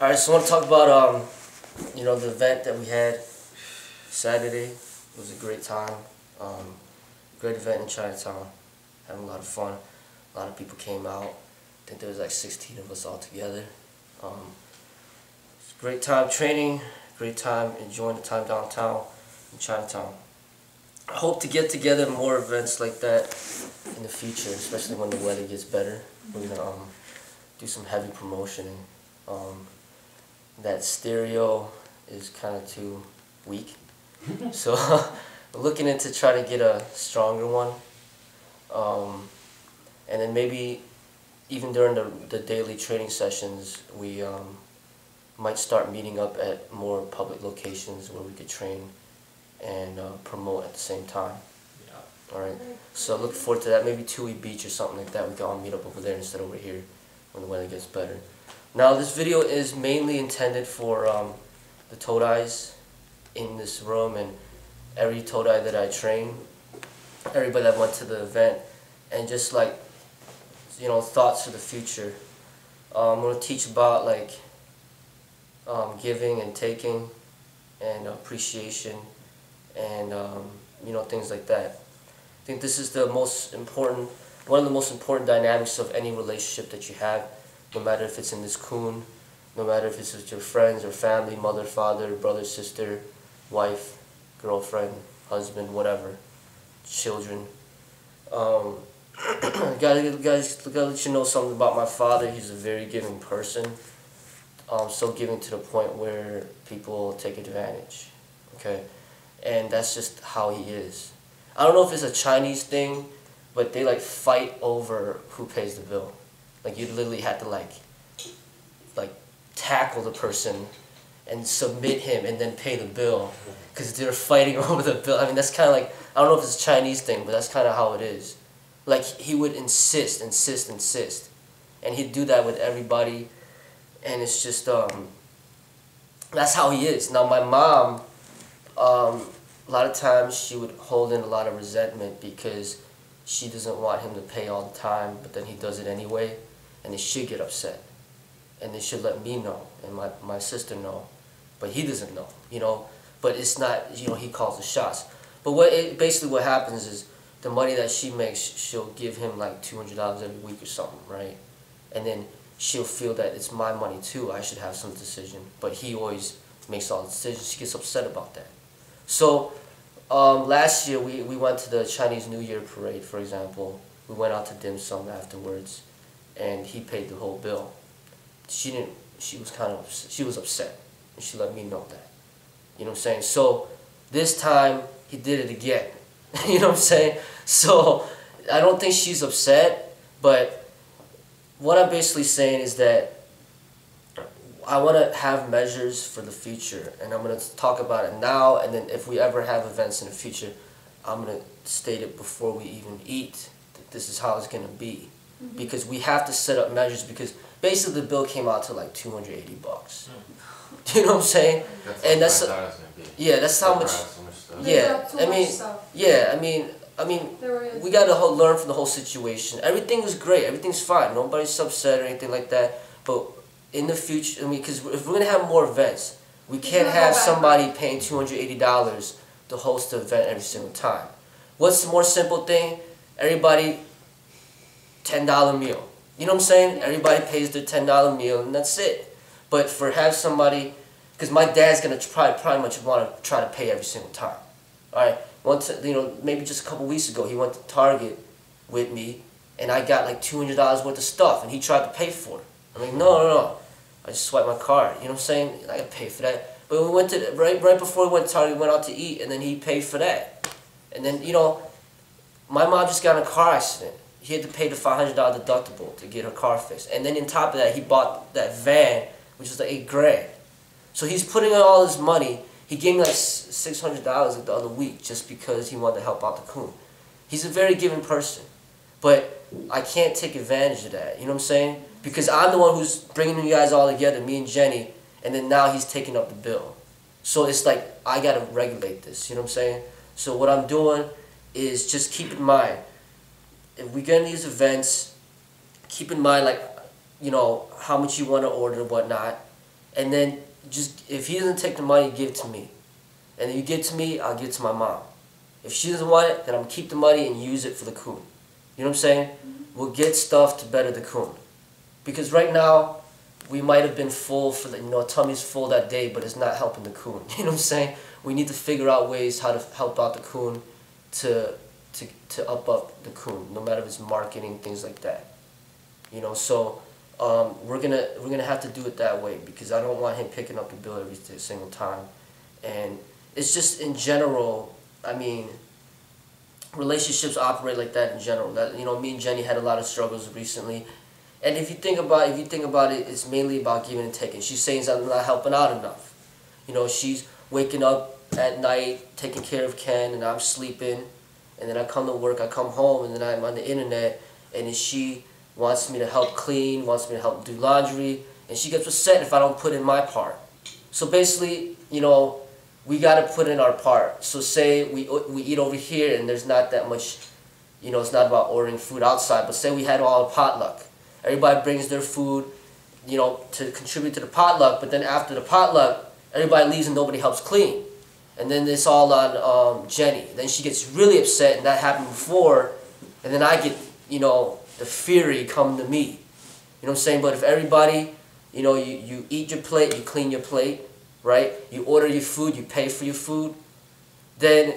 All right, so I want to talk about the event that we had Saturday. It was a great time. Great event in Chinatown. Having a lot of fun. A lot of people came out. I think there was like 16 of us all together. It's a great time training. Great time enjoying the time downtown in Chinatown. I hope to get together more events like that in the future, especially when the weather gets better. We're gonna do some heavy promotion. That stereo is kind of too weak, so we're looking into trying to get a stronger one, and then maybe even during the daily training sessions we might start meeting up at more public locations where we could train and promote at the same time. Yeah. All right. So look forward to that. Maybe Tui Beach or something like that. We can all meet up over there instead of over here when the weather gets better. Now this video is mainly intended for the Todais in this room and every Todai that I train, everybody that went to the event, and just like, thoughts for the future. I'm going to teach about like giving and taking and appreciation and things like that. I think this is one of the most important dynamics of any relationship that you have. No matter if it's in this kun, no matter if it's with your friends or family, mother, father, brother, sister, wife, girlfriend, husband, whatever, children. Gotta let you know something about my father. He's a very giving person. So giving to the point where people take advantage. Okay, and that's just how he is. I don't know if it's a Chinese thing, but they like fight over who pays the bill. Like you literally had to like tackle the person and submit him and then pay the bill because they're fighting over the bill. I mean, that's kind of like, I don't know if it's a Chinese thing, but that's kind of how it is. Like he would insist, and he'd do that with everybody, and it's just that's how he is. Now my mom, a lot of times she would hold in a lot of resentment because she doesn't want him to pay all the time, but then he does it anyway. And they should get upset, and they should let me know, and my sister know, but he doesn't know, but it's not, he calls the shots. But basically what happens is the money that she makes, she'll give him like $200 every week or something, right? And then she'll feel that it's my money too, I should have some decision, but he always makes all the decisions. She gets upset about that. So last year we went to the Chinese New Year parade, for example. We went out to dim sum afterwards, and he paid the whole bill. She was upset, and she let me know that. You know what I'm saying? So this time he did it again. You know what I'm saying? So I don't think she's upset, but what I'm basically saying is that I want to have measures for the future, and I'm going to talk about it now, and then if we ever have events in the future, I'm going to state it before we even eat, that this is how it's going to be. Because we have to set up measures, because basically the bill came out to like $280. You know what I'm saying? That's how much. Yeah, I mean, we got to learn from the whole situation. Everything was great. Everything's fine. Nobody's upset or anything like that. But in the future, because if we're gonna have more events, we can't have somebody paying $280 to host the event every single time. What's the more simple thing? Everybody, $10 meal. You know what I'm saying? Everybody pays their $10 meal, and that's it. But have somebody, because my dad's gonna probably much want to try to pay every single time. All right. Once, maybe just a couple weeks ago, he went to Target with me, and I got like $200 worth of stuff, and he tried to pay for it. I'm like, no. I just swiped my card. You know what I'm saying? I gotta pay for that. But we went to right before we went to Target, we went out to eat, and then he paid for that. And then my mom just got in a car accident. He had to pay the $500 deductible to get her car fixed. And then on top of that, he bought that van, which was like $8 grand. So he's putting in all his money. He gave me like $600 like the other week just because he wanted to help out the kun. He's a very giving person. But I can't take advantage of that. You know what I'm saying? Because I'm the one who's bringing you guys all together, me and Jenny, and then now he's taking up the bill. So it's like, I got to regulate this. You know what I'm saying? So what I'm doing is just keep in mind, if we get in these events, keep in mind, like, how much you want to order and whatnot. and then just if he doesn't take the money, give it to me. And if you give it to me, I'll give it to my mom. If she doesn't want it, then I'm gonna keep the money and use it for the coon. You know what I'm saying? We'll get stuff to better the coon. Because right now, we might have been full for the, tummy's full that day, but it's not helping the coon. You know what I'm saying? We need to figure out ways how to help out the coon to up the coon, no matter if it's marketing, things like that. You know, so we're gonna have to do it that way, because I don't want him picking up the bill every single time. And it's just in general, I mean, relationships operate like that in general. That, me and Jenny had a lot of struggles recently. And if you think about it, it's mainly about giving and taking. She's saying I'm not helping out enough. She's waking up at night, taking care of Ken, and I'm sleeping. And then I come to work, I come home, and then I'm on the internet, and then she wants me to help clean, wants me to help do laundry, and she gets upset if I don't put in my part. So basically, we got to put in our part. So say we eat over here, and there's not that much, it's not about ordering food outside, but say we had all a potluck. Everybody brings their food, to contribute to the potluck, but then after the potluck, everybody leaves and nobody helps clean. And then it's all on Jenny. Then she gets really upset, and that happened before, and then I get, the fury come to me. You know what I'm saying? But if everybody, you eat your plate, you clean your plate, right? You order your food, you pay for your food, then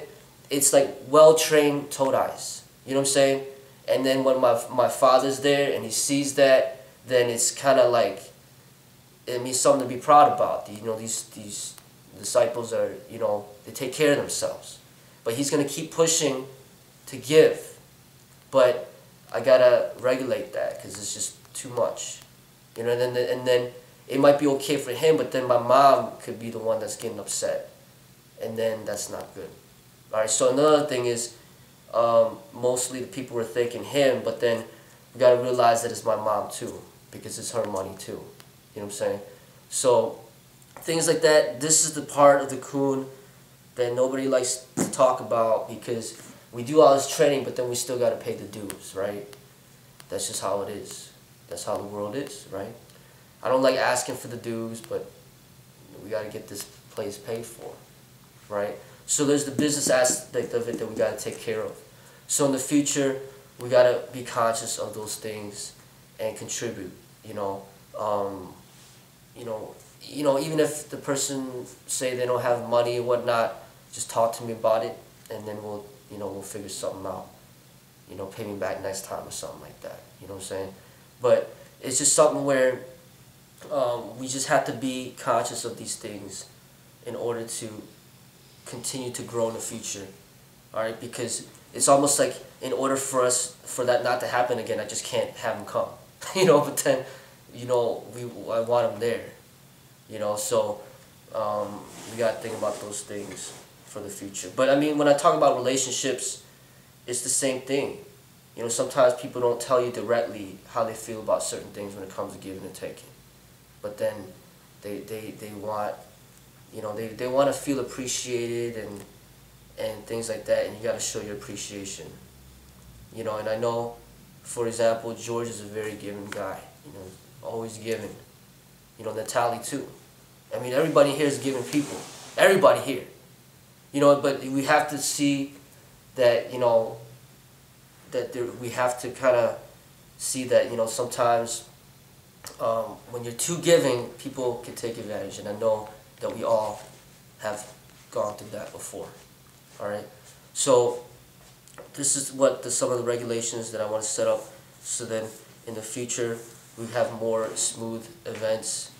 it's like well-trained Todais. You know what I'm saying? And then when my father's there and he sees that, then it's kind of like, it means something to be proud about. These disciples are, they take care of themselves. But he's going to keep pushing to give. But I got to regulate that, because it's just too much. And then it might be okay for him, but then my mom could be the one that's getting upset. And then that's not good. All right, so another thing is, mostly the people were thanking him, but then we got to realize that it's my mom too, because it's her money too. You know what I'm saying? So things like that, this is the part of the coon that nobody likes to talk about, because we do all this training, but then we still got to pay the dues, right? That's just how it is. That's how the world is, right? I don't like asking for the dues, but we got to get this place paid for, right? So there's the business aspect of it that we got to take care of. So in the future, we got to be conscious of those things and contribute. Even if the person say they don't have money or whatnot, just talk to me about it, and then we'll figure something out. Pay me back next time or something like that. You know what I'm saying? But it's just something where we just have to be conscious of these things in order to continue to grow in the future. All right, because it's almost like in order for that not to happen again, I just can't have them come. But then, I want them there. So we got to think about those things for the future. But I mean, when I talk about relationships, it's the same thing. Sometimes people don't tell you directly how they feel about certain things when it comes to giving and taking. But then they want, they want to feel appreciated and things like that, and you got to show your appreciation. And I know, for example, George is a very giving guy. Always giving. Natalie too. I mean, everybody here is giving people. Everybody here. But we have to see that, we have to kind of see that, sometimes when you're too giving, people can take advantage. And I know that we all have gone through that before. All right? So this is what some of the regulations that I want to set up, so then in the future we have more smooth events.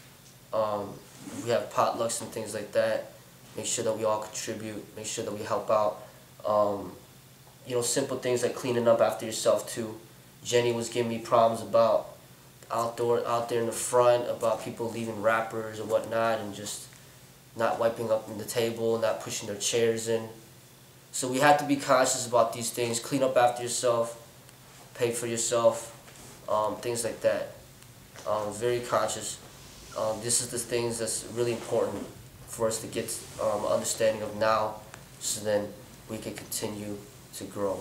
We have potlucks and things like that. Make sure that we all contribute. Make sure that we help out. Simple things like cleaning up after yourself too. Jenny was giving me problems about out there in the front, about people leaving wrappers or whatnot, and just not wiping up on the table, not pushing their chairs in. So we have to be conscious about these things. Clean up after yourself, pay for yourself, things like that. Very conscious. This is the things that's really important for us to get understanding of now, so then we can continue to grow.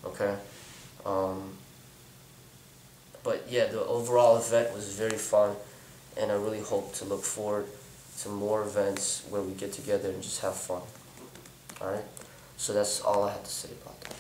Okay? But yeah, the overall event was very fun, and I really hope to look forward to more events where we get together and just have fun. Alright? So that's all I have to say about that.